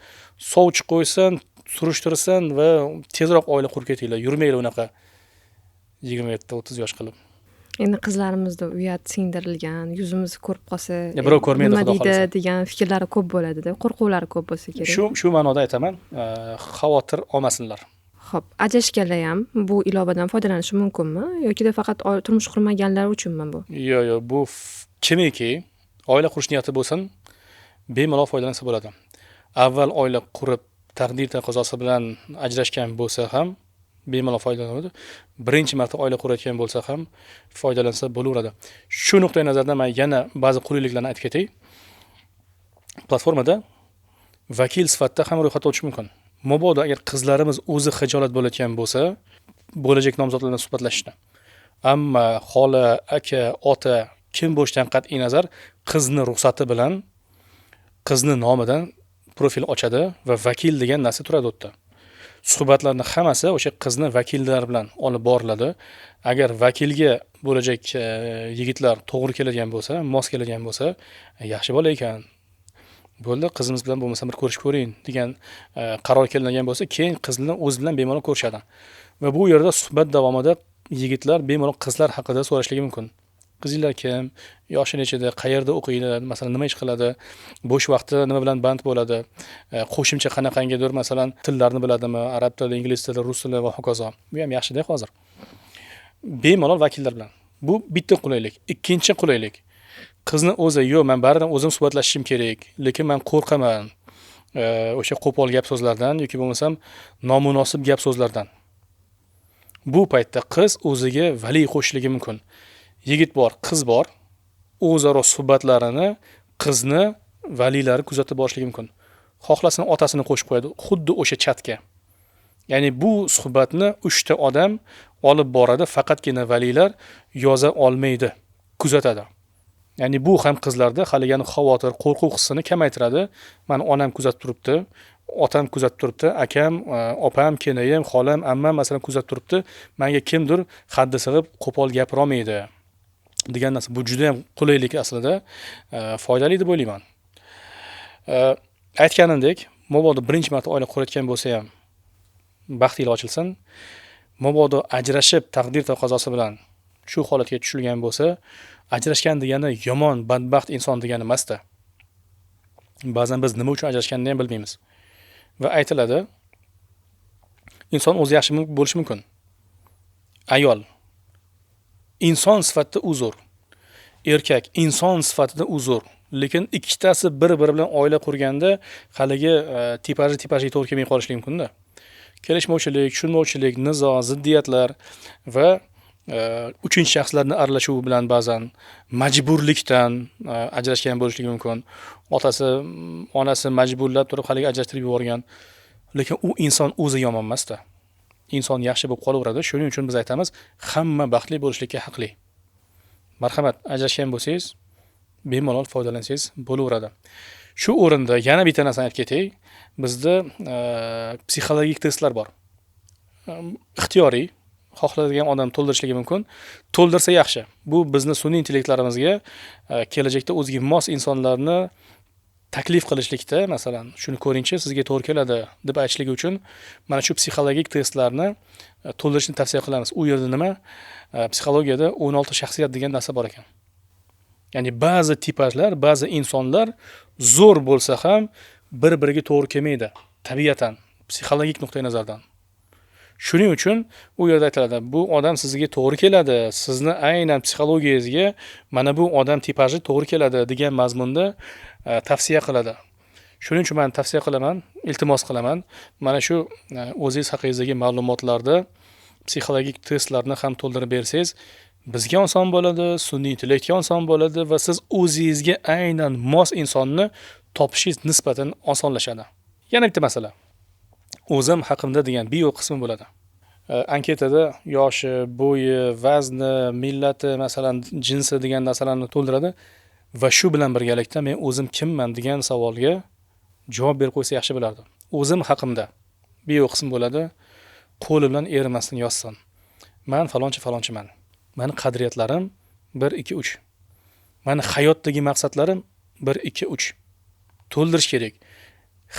sovchi qo'ysin, surishtirsin va tezroq oila qurib ketinglar. Yurmanglar unaqa 27-30 yosh qilib. Endi qizlarimizda uyat singdirilgan, yuzimizni ko'rib qolsa, birov ko'rmaydi, nima xudo deydi xolasa degan fikrlari ko'p bo'ladi-da, qo'rquvlari ko'p bo'lsa kerak. Shu ma'noda aytaman, xavotir olmasinlar. Xo'p, ajrashganlar ham bu ilovadan foydalanishi mumkinmi yoki faqat turmush qurmaganlar uchunmi bu? Yo'q, bu kimiki oila qurish niyati bo'lsin, bemalol foydalansa bo'ladi. Avval oila qurib, taqdir taqozosi bilan ajrashgan bo'lsa ham bemalol foydalanadi. Birinchi marta oila qurayotgan bo'lsa ham foydalansa bo'laveradi. Shu nuqtai nazardan men yana ba'zi qulayliklarni aytib ketay. Platformada vakil sifatida ham ro'yxatga o'tish mumkin. Mabodo agar qizlarimiz o'zi xijolat bo'layotgan bo'lsa, bo'lajak nomzodlar bilan suhbatlashishni. Amma xola, aka, ota kim bo'lishidan qat'iy nazar qizni ruxsati bilan qizni nomidan profil ochadi va vakil degan narsa turadi u yerda. Suhbatlarning hammasi o'sha qizni vakillar bilan olib boriladi. Agar vakilga bo'lajak yigitlar to'g'ri keladigan bo'lsa, mos keladigan bo'lsa, yaxshi bola ekan. Bo'ldi, qizimiz bilan bo'lmasa bir ko'rishib ko'ring degan qaror kelingan bo'lsa, keyin qizni o'zi bilan bemalol ko'rishadi. Va bu yerda suhbat davomida yigitlar bemalol qizlar haqida so'rashligi mumkin. Qizinglar kim? Yoshi nechida? Qayerda o'qiydi? Masalan, nima ish qiladi? Bo'sh vaqti nima bilan band bo'ladi? Qo'shimcha qanaqangidir, masalan, tillarni biladimi? Arab tili, ingliz tili, rus tili va hokazo. Bu ham yaxshi-da hozir. Bemalol vakillar bilan. Bu bitta qulaylik. Ikkinchi qulaylik. Qizni o'zi, yo'q, men baribir o'zim suhbatlashishim kerak, lekin men qo'rqaman. O'sha qo'pol gap so'zlardan yoki bo'lmasam nomunosib gap so'zlardan. Bu paytda qiz o'ziga vali qo'shishligi mumkin. Yigit bor, qiz bor. O'zaro suhbatlarini qizni valilari kuzatib borishligi mumkin. Xohlasin otasini qo'shib qo'yadi, xuddi o'sha chatga. Ya'ni bu suhbatni 3 ta odam olib boradi, faqatgina valilar yoza olmaydi, kuzatadi. Ya'ni bu ham qizlarda haligani xavotir, qo'rquv hissini kamaytiradi. Mani onam kuzatib turibdi, otam kuzatib turibdi, akam, opam, kenayim, xolam, ammam masalan kuzatib turibdi. Menga kimdir haddi sig'ib qo'pol gapira olmaydi degan narsa. Bu juda ham qulaylik aslida, foydali deb o'ylayman. Aytganimdek, mabodo birinchi marta oila qurayotgan bo'lsa ham baxtli ochilsin. Mabodo ajrashib taqdir taqozosi bilan shu holatga tushilgan bo'lsa, ajrashgan degani yomon, badbaxt inson degani emasda. Ba'zan biz nima uchun ajrashganini ham bilmaymiz. Va aytiladi, inson o'zi yaxshi bo'lishi mumkin. Ayol inson sifatida uzr. Erkak inson sifatida uzr. Lekin ikkitasi bir-biri bilan oila qurganda haligi tipajiga to'g'ri kelmay qolishligi mumkin-da. Kelishmovchilik, tushunmovchilik, nizo, ziddiyatlar va uchinchi shaxslarning aralashuvi bilan ba'zan majburlikdan ajrashgan bo'lishligi mumkin. Otasi, onasi majburlab turib haligi ajrashtirib yuborgan. Lekin u inson o'zi yomon emasda. Inson yaxshi bo'lib qolaveradi. Shuning uchun biz aytamiz, hamma baxtli bo'lishlikka haqli. Marhamat, ajrashgan bo'lsangiz, bemalol foydalansangiz bo'laveradi. Shu o'rinda yana bitta narsani aytib ketay. Bizda psixologik testlar bor. Ixtiyoriy, xohladigan odam to'ldirishligi mumkin. To'ldirsa yaxshi. Bu bizni sun'iy intellektlarimizga kelajakda o'ziga mos insonlarni taklif qilishlikda, masalan, shuni ko'ringchi, sizga to'g'ri keladi deb aytishligi uchun mana shu psixologik testlarni to'ldirishni tavsiya qilamiz. U yerda nima? Psixologiyada 16 shaxsiyat degan narsa bor ekan. Ya'ni ba'zi tipajlar, ba'zi insonlar zo'r bo'lsa ham bir-biriga to'g'ri kelmaydi, tabiatan, psixologik nuqtai nazardan. Shuning uchun u yerda aytiladi, bu odam sizga to'g'ri keladi, sizni aynan psixologiyangizga mana bu odam tipaji to'g'ri keladi degan mazmunda tavsiya qiladi. Shuning uchun men tavsiya qilaman, iltimos qilaman, mana shu o'zingiz haqingizdagi ma'lumotlarda psixologik testlarni ham to'ldirib bersangiz, bizga oson bo'ladi, sun'iy intellektga oson bo'ladi va siz o'zingizga aynan mos insonni topishingiz nisbatan osonlashadi. Yana bitta masala. O'zim haqimda degan bio qismi bo'ladi. Anketada yoshi, bo'yi, vazni, millati, masalan, jinsi degan narsalarni to'ldiradi va shu bilan birgalikda men o'zim kimman degan savolga javob berib qo'ysa yaxshi bo'lardi. O'zim haqimda bio qism bo'ladi. Qo'li bilan erimasdan yozsin. Men falonchiman. Meni qadriyatlarim 1 2 3. Meni hayotdagi maqsadlarim 1 2 3. To'ldirish kerak.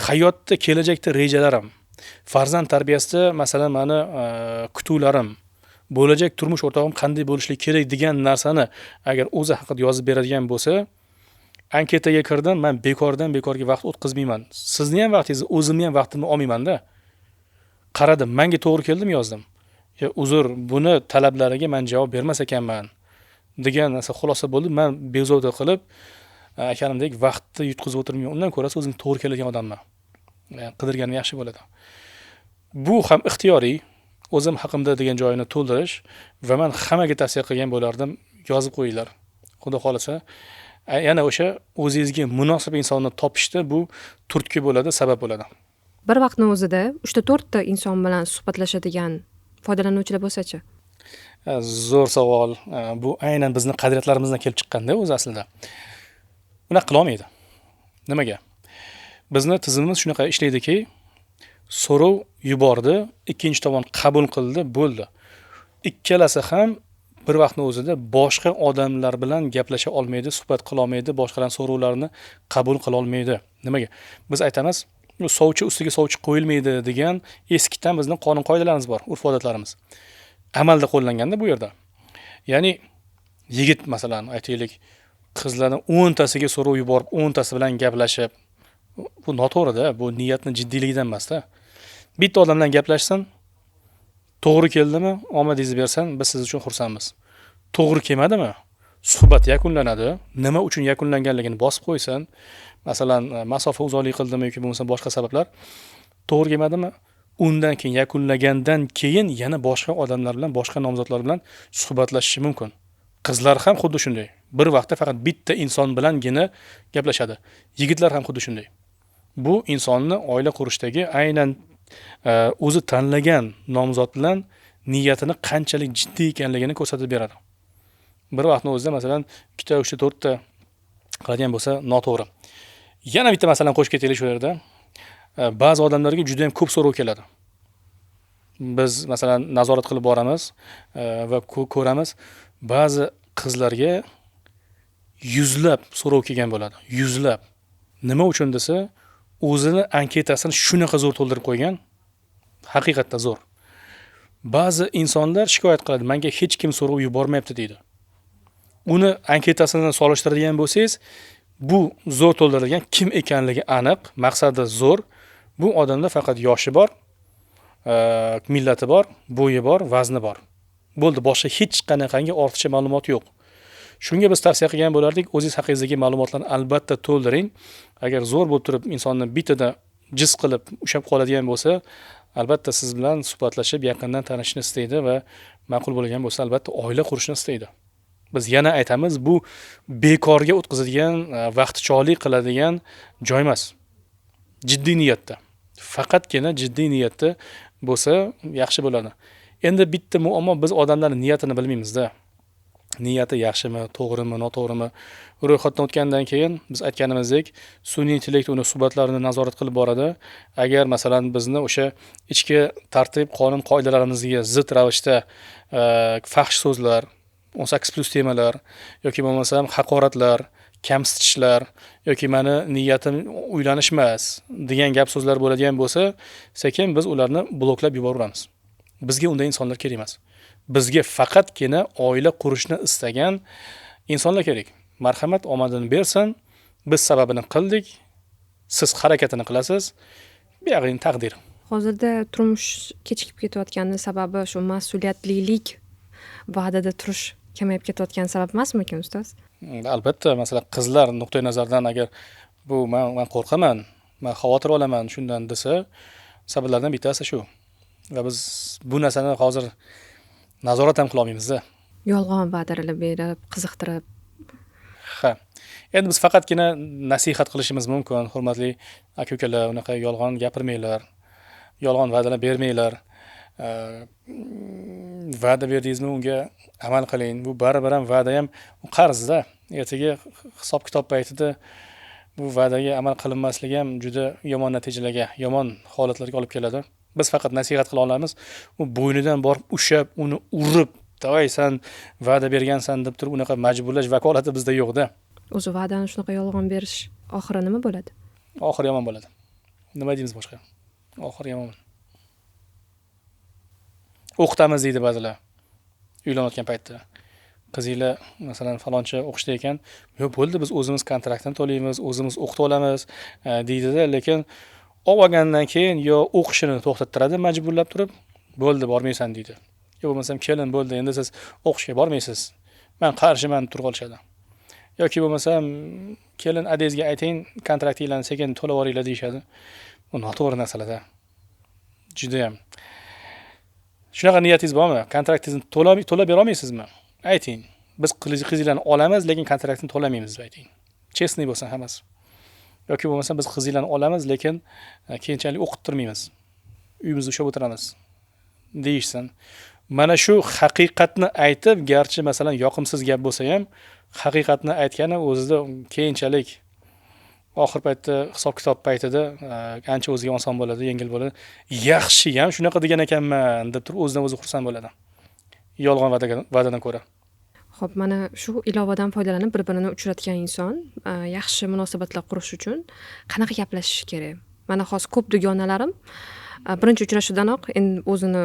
Hayotda kelajakda rejalarim, farzand tarbiyasida masalan meni kutuvlarim, bo'lajak turmush o'rtog'im qanday bo'lishi kerak degan narsani agar o'zi haqida yozib beradigan bo'lsa, anketaga kirdim, men bekorga vaqt o'tkazmayman. Sizni ham vaqtingizni, o'zimni ham vaqtimni olmayman-da. Qaradim, menga to'g'ri keldimi yozdim. Uzr, buni talablariga men javob bermas ekanman degan narsa xulosa bo'ldi. Men bezovta qilib, akanimdek vaqtni yutqizib o'tirmayman. Undan ko'ra o'zim to'g'ri keladigan odamman. Qidirganim yaxshi bo'ladi. Bu ham ixtiyoriy, o'zim haqimda degan joyini to'ldirish va men hammaga tavsiya qilgan bo'lardim, yozib qo'yinglar. Xudo xolasa, Yana o'sha o'zingizga munosib insonni topishda bu turtki bo'ladi, sabab bo'ladi. Bir vaqtni o'zida 3-4 ta inson bilan suhbatlashadigan foydalanuvchilar bo'lsa-chi? Zo'r savol. Bu aynan bizning qadriyatlarimizdan kelib chiqqanda o'zi aslida. Unaqa qila olmaydi. Nimaga? Bizni tizimimiz shunaqa ishlaydiki, so'rov yubordi, ikkinchi tomon qabul qildi, bo'ldi. Ikkalasi ham bir vaqtni o'zida boshqa odamlar bilan gaplasha olmaydi, suhbat qila olmaydi, boshqalarning so'rovlarini qabul qila olmaydi. Nimaga? Biz aytamiz, sovchi ustiga sovchi qo'yilmaydi degan eskidan bizning qonun qoidalarimiz bor, urf-odatlarimiz. Amalda qo'llanganda bu yerda. Ya'ni yigit masalan aytaylik, qizlarning 10 tasiga so'rov yuborib, 10 tasi bilan gaplashib, bu noto'g'ri-da, bu niyatni jiddiyligidan emas-da. Bitta odam bilan gaplashsin, to'g'ri keldimi, omadingizni bersan, biz siz uchun xursandmiz. To'g'ri kelmadimi? Suhbat yakunlanadi. Nima uchun yakunlanganligini bosib qo'ysin. Masalan, masofa uzoqlik qildimi yoki bo'lmasa boshqa sabablar. To'g'ri kelmadimi? Undan keyin yakunlagandan keyin yana boshqa odamlar bilan, boshqa nomzodlar bilan suhbatlashishi mumkin. Qizlar ham xuddi shunday. Bir vaqtda faqat bitta inson bilangina gaplashadi. Yigitlar ham xuddi shunday. Bu insonni oila qurishdagi aynan o'zi tanlagan nomzod bilan niyatini qanchalik jiddiy ekanligini ko'rsatib beradi. Bir vaqtni o'zida masalan 2 3 4 ta qiladigan bo'lsa noto'g'ri. Yana bitta masalan qo'shib ketaylik shu yerda. Ba'zi odamlarga juda ham ko'p so'rov keladi. Biz masalan nazorat qilib boramiz va ko'ramiz, ba'zi qizlarga yuzlab so'rov kelgan bo'ladi. Yuzlab. Nima uchun desa, o'zini anketasini shunaqa zo'r to'ldirib qo'ygan. Haqiqatda zo'r. Ba'zi insonlar shikoyat qiladi, menga hech kim so'rov yubormayapti deydi. Uni anketasini solishtiradigan bo'lsangiz, bu zo'r to'ldirilgan kim ekanligi aniq, maqsadi zo'r. Bu odamda faqat yoshi bor, millati bor, bo'yi bor, vazni bor. Bo'ldi, boshqa hech qanaqangi ortiqcha ma'lumot yo'q. Shunga biz tavsiya qilgan bo'lardik, o'zingiz haqingizdagi ma'lumotlarni albatta to'ldiring. Agar zo'r bo'lib turib insonni bitada jiz qilib ushlab qoladigan bo'lsa, albatta siz bilan suhbatlashib, yaqindan tanishishni istaydi va ma'qul bo'lgan bo'lsa, albatta oila qurishni istaydi. Biz yana aytamiz, bu bekorga o'tkazadigan, vaqtichog'lik qiladigan joy emas. Jiddiy niyatda. Faqatgina jiddiy niyatda bo'lsa yaxshi bo'ladi. Endi bitta muammo, biz odamlarning niyatini bilmaymiz-da. Niyati yaxshimi, to'g'rimi, noto'g'rimi? Ro'yxatdan o'tgandan keyin biz aytganimizdek, sun'iy intellekt uni suhbatlarini nazorat qilib boradi. Agar masalan bizni o'sha ichki tartib, qonun qoidalarimizga zid ravishda fahsh so'zlar, 18+ temalar yoki bo'lmasam haqoratlar, kamsitishlar yoki meni niyatim uylanish emas degan gap so'zlar bo'ladigan bo'lsa, sekin biz ularni bloklab yuboramiz. Bizga unday insonlar kerak emas. Bizga faqatgina oila qurishni istagan insonlar kerak. Marhamat, omadini bersin. Biz sababini qildik. Siz harakatini qilasiz. Bu yog'ing taqdir. Hozirda turmush kechikib ketayotgani sababi shu mas'uliyatlilik va'dada turish kamayib ketayotgan sabab emasmikan, ustoz? Albatta, masalan, qizlar nuqtai nazaridan agar bu men qo'rqaman, men xavotir olaman shundan desa, sabablardan bittasi shu. Va biz bu narsani hozir nazorat ham qila olmaymiz-da. Yolg'on va'dalar berib, qiziqtirib. Ha. Endi biz faqatgina nasihat qilishimiz mumkin, hurmatli aka-ukalar, unaqa yolg'on gapirmanglar. Yolg'on va'dalar bermanglar. Va'da berdingizmi, unga amal qiling. Bu baribir ham va'da ham qarz-da. Ertaga hisob-kitob paytida bu va'daga amal qilinmasligi ham juda yomon natijalarga, yomon holatlarga olib keladi. Biz faqat nasihat qila olamiz. U bo'ynidan borib ushab, uni urib, "Tavoy, sen va'da bergansan" deb turib unaqa majburlash vakolati bizda yo'q-da. O'zi va'dani shunaqa yolg'on berish oxiri nima bo'ladi? Oxiri yomon bo'ladi. Nima deymiz boshqa? Oxiri yomon. O'qitamiz deydi ba'zilar. Uylanayotgan paytda. Qizinglar masalan faloncha o'qishda ekan, "Yo'q, bo'ldi, biz o'zimiz kontraktni to'laymiz, o'zimiz o'qitib olamiz" deydi-da, lekin olgandan keyin yo o'qishini to'xtattiradi majburlab turib, "Bo'ldi, bormaysan" deydi. Yo bo'lmasam, "Kelin, bo'ldi, endi siz o'qishga bormaysiz. Men qarshiman" turib olishadi. Yoki bo'lmasam, "Kelin, adangizga ayting, kontraktinglarni sekin to'lab olinglar" deyshadi. Bu noto'g'ri narsalar-da. Juda ham. Shunaqa niyatingiz bormi? Kontraktingizni to'lab bera olmaysizmi? Ayting. biz qizinglarni olamiz, lekin kontraktini to'lamaymiz deb ayting. Chestniy bo'lsin hammasi. Yoki bo'lmasa biz qizinglarni olamiz, lekin keyinchalik o'qittirmaymiz. Uyimizda ushlab o'tiramiz deyishsin. Mana shu haqiqatni aytib, garchi masalan yoqimsiz gap bo'lsa ham, haqiqatni aytgani o'zida keyinchalik oxir paytda hisob-kitob paytida ancha o'ziga oson bo'ladi, yengil bo'ladi. Yaxshi ham shunaqa degan ekanman deb turib o'zidan o'zi xursand bo'ladi. Yolg'on va'dadan ko'ra. Xo'p, mana shu ilovadan foydalanib bir-birini uchratgan inson yaxshi munosabatlar qurish uchun qanaqa gaplashish kerak? Mana hozir ko'p dugonalarim birinchi uchrashuvdanoq endi o'zini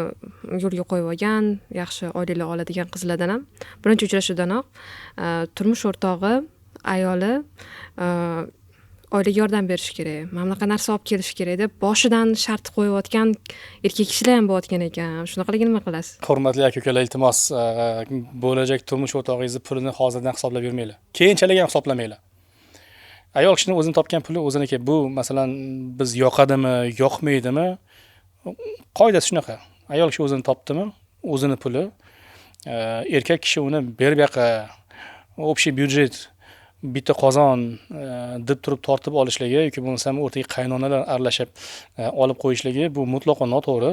yo'lga qo'yib olgan, yaxshi oilalar oladigan qizlardan ham birinchi uchrashuvdanoq turmush o'rtog'i, ayoli oilaga yordam berish kerak, mana bunaqa narsa olib kelish kerak deb boshidan shart qo'yayotgan erkak kishilar ham bo'layotgan ekan. Shunaqaligini nima qilasiz? Hurmatli aka-ukalar, iltimos, bo'lajak turmush o'rtog'ingizni pulini hozirdan hisoblab yurmanglar. Keyinchalik ham hisoblamanglar. Ayol kishining o'zini topgan puli o'ziniki. Bu masalan biz yoqadimi, yoqmaydimi? Qoidasi shunaqa. Ayol kishi o'zini topdimi, o'zini puli, erkak kishi uni berib yoqa, общий byudjet bitta qozon deb turib tortib olishligi yoki bo'lmasa o'rtaga qaynonalar aralashib olib qo'yishligi bu mutlaqo noto'g'ri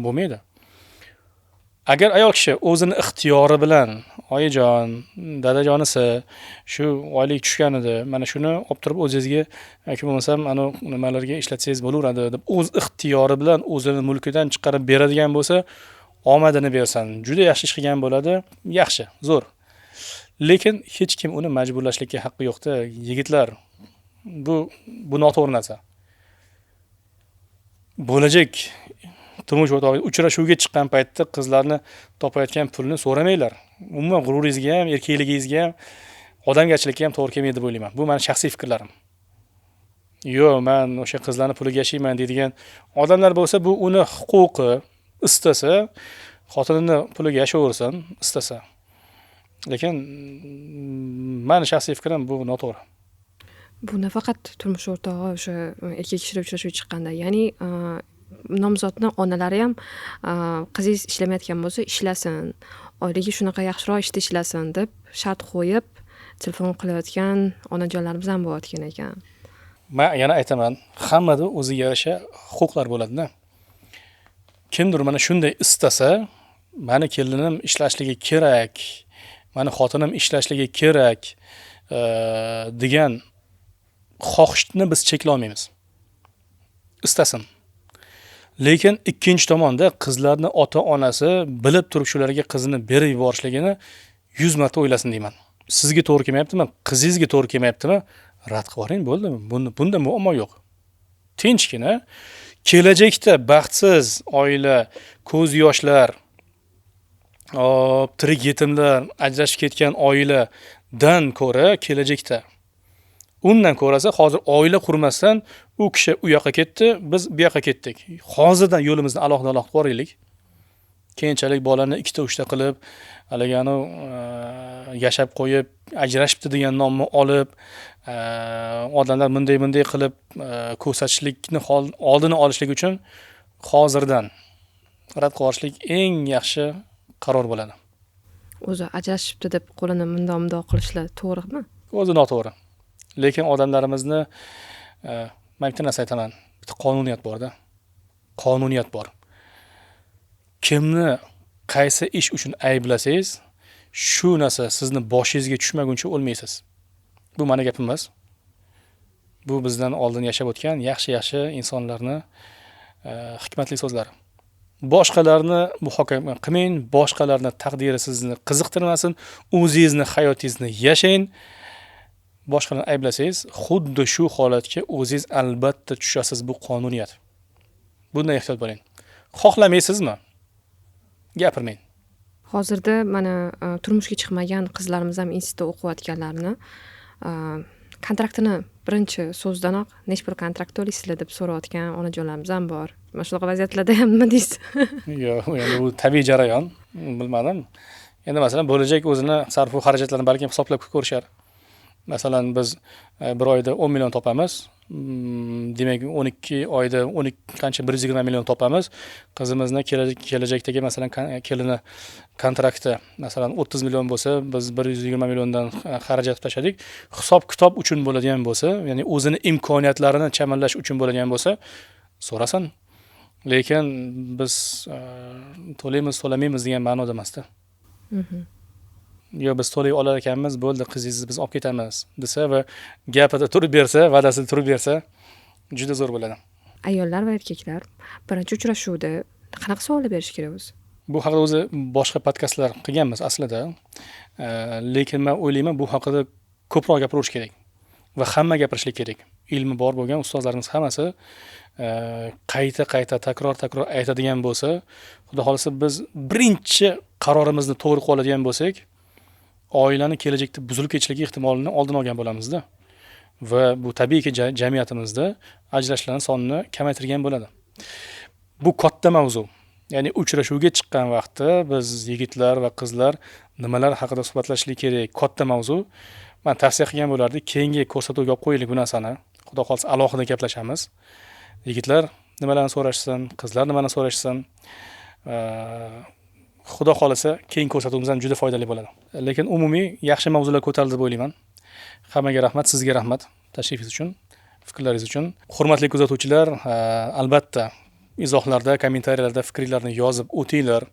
bo'lmaydi. Agar ayol kishi o'zini ixtiyori bilan oyijon, dadajonisi shu oylik tushgan edi, mana shuni olib turib o'zingizga yoki bo'lmasa ana nimalarga ishlatsangiz bo'laveradi deb o'z ixtiyori bilan o'zini mulkidan chiqarib beradigan bo'lsa, omadini bersin. Juda yaxshi ish qilgan bo'ladi, yaxshi, zo'r. Lekin hech kim uni majburlashlikka haqqi yo'q-da, yigitlar. Bu noto'g'ri narsa. Bo'lajak turmush o'rtog'ingiz uchrashuvga chiqqan paytda qizlarni topayotgan pulni so'ramanglar. Umuman g'ururingizga ham, erkakligingizga ham, odamgarchilikka ham to'g'ri kelmaydi deb o'ylayman. Bu meni shaxsiy fikrlarim. Yo'q, men o'sha qizlarni puliga yashayman deydigan odamlar bo'lsa, bu uni huquqi. Istasa, xotinini puliga yashayversin, istasa. Lekin meni shaxsiy fikrim bu noto'g'ri. Bu nafaqat turmush o'rtog'i o'sha erkak kishilar uchrashuvga chiqqanda, ya'ni nomzodni onalari ham qizingiz ishlamayotgan bo'lsa ishlasin, oilaga shunaqa yaxshiroq ishda ishlasin deb shart qo'yib telefon qilayotgan onajonlarimiz ham bo'layotgan ekan. Men yana aytaman, hammada o'ziga yarasha huquqlar bo'ladi-da. Kimdir mana shunday istasa, meni kelinim ishlashligi kerak, meni xotinim ishlashligi kerak degan xohishni biz cheklolmaymiz. Istasin. Lekin ikkinchi tomonda qizlarni ota-onasi bilib turib shularga qizini berib yuborishligini 100 marta o'ylasin deyman. Sizga to'g'ri kelmayaptimi? Qizingizga to'g'ri kelmayaptimi? Rad qilib yuboring, bo'ldimi? Bunda muammo yo'q. Tinchgina kelajakda baxtsiz oila, ko'z yoshlar, tirik yetimlar, ajrashib ketgan oiladan ko'ra kelajakda undan ko'rasa hozir oila qurmasdan u kishi u yoqqa ketdi, biz bu yoqqa ketdik. Hozirdan yo'limizni alohida qo'raylik. Keyinchalik bolani 2-3 qilib, haligani yashab qo'yib, ajrashibdi degan nomni olib, odamlar bunday qilib ko'rsatishlikni oldini olishlik uchun hozirdan rad qilishlik eng yaxshi qaror bo'ladi. O'zi ajrashibdi deb qo'lini mundoq qilishlar to'g'rimi? O'zi noto'g'ri. Lekin odamlarimizni men bitta narsa aytaman. Bitta qonuniyat bor-da. Qonuniyat bor. Kimni qaysi ish uchun ayblasangiz, shu narsa sizni boshingizga tushmaguncha o'lmaysiz. Bu meni gapim emas. Bu bizdan oldin yashab o'tgan yaxshi insonlarning hikmatli so'zlari. Boshqalarni muhokama qilmang, boshqalarning taqdiri sizni qiziqtirmasin, o'zingizni hayotingizni yashang. Boshqalarni ayblasangiz, xuddi shu holatga o'zingiz albatta tushasiz, bu qonuniyat. Bundan ehtiyot bo'ling. Xohlamaysizmi? Gapirmang. Hozirda mana turmushga chiqmagan qizlarimiz ham institutda o'qiyotganlarni kontraktini birinchi so'zdanoq nechta bir kontrakt to'laysizlar deb so'rayotgan onajonlarimiz ham bor. Mana shunaqa vaziyatlarda ham nima deysiz? Yo'q, endi bu tabiiy jarayon, bilmadim. Endi masalan bo'lajak o'zini sarf va xarajatlarini balki hisoblab ko'rishar. Masalan biz bir oyda 10 million topamiz, Demak 12 oyda 12 qancha 120 million topamiz. Qizimizni kelajakdagi masalan kelini kontrakti masalan 30 million bo'lsa, biz 120 milliondan xarajat tashladik. Hisob-kitob uchun bo'ladigan bo'lsa, ya'ni o'zini imkoniyatlarini chamanlash uchun bo'ladigan bo'lsa, so'rasin. Lekin biz to'laymiz, to'lamaymiz degan ma'noda emasda. Yo biz to'lay olar ekanmiz, bo'ldi, qizingizni biz olib ketamiz desa va gapida turib bersa, va'dasida turib bersa, juda zo'r bo'ladi. Ayollar va erkaklar birinchi uchrashuvda qanaqa savollar berish kerak o'zi? Bu haqida o'zi boshqa podkastlar qilganmiz aslida. Lekin men o'ylayman, bu haqida ko'proq gapirish kerak va hamma gapirishlik kerak. Ilmi bor bo'lgan ustozlarimiz hammasi qayta takror aytadigan bo'lsa, xudo xolasa biz birinchi qarorimizni to'g'ri qiladigan bo'lsak, oilani kelajakda buzilib ketishligi ehtimolini oldin olgan bo'lamizda. Va bu tabiiyki jamiyatimizda ajrashishlarning sonini kamaytirgan bo'ladi. Bu katta mavzu. Ya'ni uchrashuvga chiqqan vaqtda biz yigitlar va qizlar nimalar haqida suhbatlashishlik kerak, katta mavzu. Men tavsiya qilgan bo'lardim, keyingi ko'rsatuvga olib qo'yaylik bu narsani. Xudo xolasa alohida gaplashamiz. Yigitlar nimalarni so'rashsin, qizlar nimalarni so'rashsin. Xudo xolasa keyingi ko'rsatuvimiz ham juda foydali bo'ladi. Lekin umumiy yaxshi mavzular ko'tarildi deb o'ylayman. Hammaga rahmat, sizga rahmat tashrifingiz uchun, fikrlaringiz uchun. Hurmatli kuzatuvchilar, albatta izohlarda, kommentariyalarda fikrlarni yozib o'tinglar.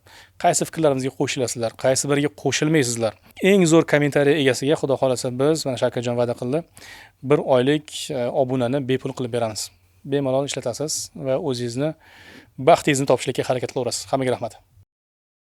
Qaysi fikrlarimizga qo'shilasizlar, qaysi biriga qo'shilmaysizlar. Eng zo'r kommentariya egasiga xudo xolasa biz mana Shavkatjon va'da qildi, 1 oylik obunani bepul qilib beramiz. Bemalol ishlatasiz va o'zingizni baxtingizni topishlikka harakat qilaverasiz. Hammaga rahmat.